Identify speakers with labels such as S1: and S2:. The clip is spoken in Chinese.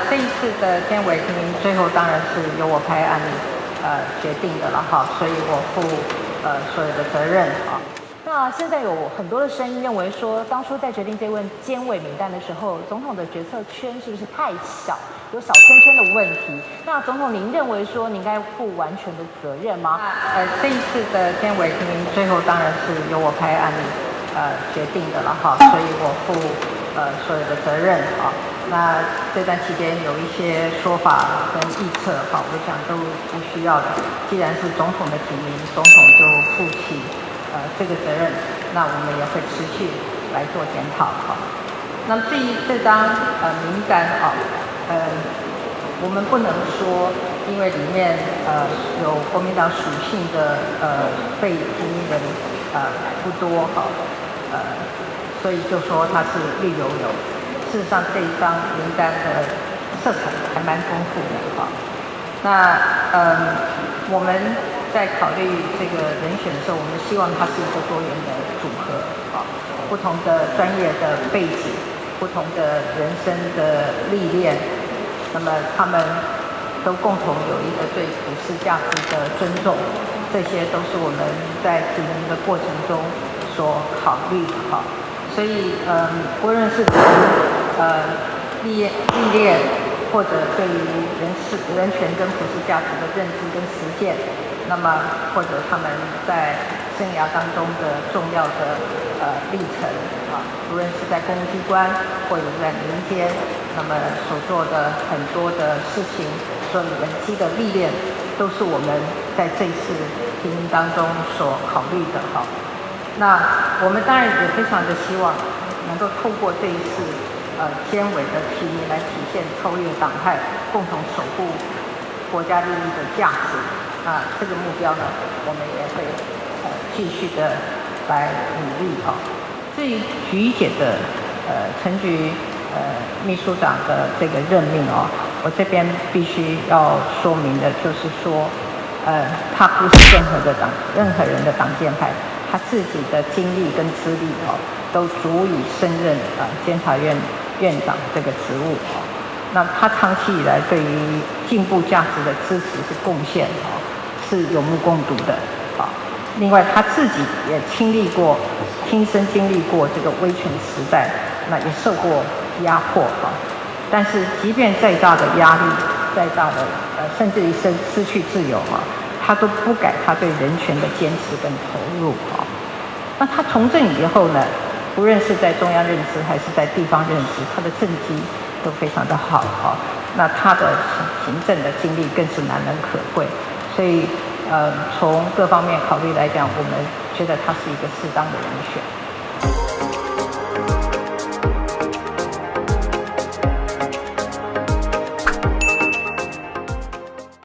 S1: 这一次的监委提名，最后当然是由我拍案决定的了哈，所以我负所有的责任啊。
S2: 那现在有很多的声音认为说，当初在决定这份监委名单的时候，总统的决策圈是不是太小，有小圈圈的问题？那总统，您认为说你应该负完全的责任吗？
S1: 这一次的监委提名，最后当然是由我拍案决定的了哈，所以我负所有的责任啊。那这段期间有一些说法跟臆测哈，我想都不需要的。既然是总统的提名，总统就负起这个责任，那我们也会持续来做检讨哈。那么至于这张名单啊，我们不能说因为里面有国民党属性的被提名人不多哈，所以就说它是绿油油。事实上，这一张名单的色彩还蛮丰富的哈。那我们在考虑这个人选的时候，我们希望它是一个多元的组合啊，不同的专业的背景，不同的人生的历练，那么他们都共同有一个对普世价值的尊重，这些都是我们在提名的过程中所考虑的哈。所以不论是从历练，或者对于人权跟普世价值的认知跟实践，那么或者他们在生涯当中的重要的历程啊，无论是在公务机关或者是在民间，那么所做的很多的事情，所累积的历练，都是我们在这次提名当中所考虑的哈。那我们当然也非常的希望能够透过这一次监委的提名来体现超越党派，共同守护国家利益的价值啊，这个目标呢，我们也会继续的来努力啊。至于菊姐的陈菊秘书长的这个任命哦，我这边必须要说明的就是说，他不是任何人的党建派。他自己的经历跟资历都足以胜任监察院院长这个职务那他长期以来对于进步价值的支持是贡献是有目共睹的另外他自己也亲身经历过这个威权时代，那也受过压迫但是即便再大的压力，再大的甚至于失去自由他都不改他对人权的坚持跟投入那他从政以后呢，不论是在中央任职还是在地方任职，他的政绩都非常的好那他的行政的经历更是难能可贵，所以从各方面考虑来讲，我们觉得他是一个适当的人选。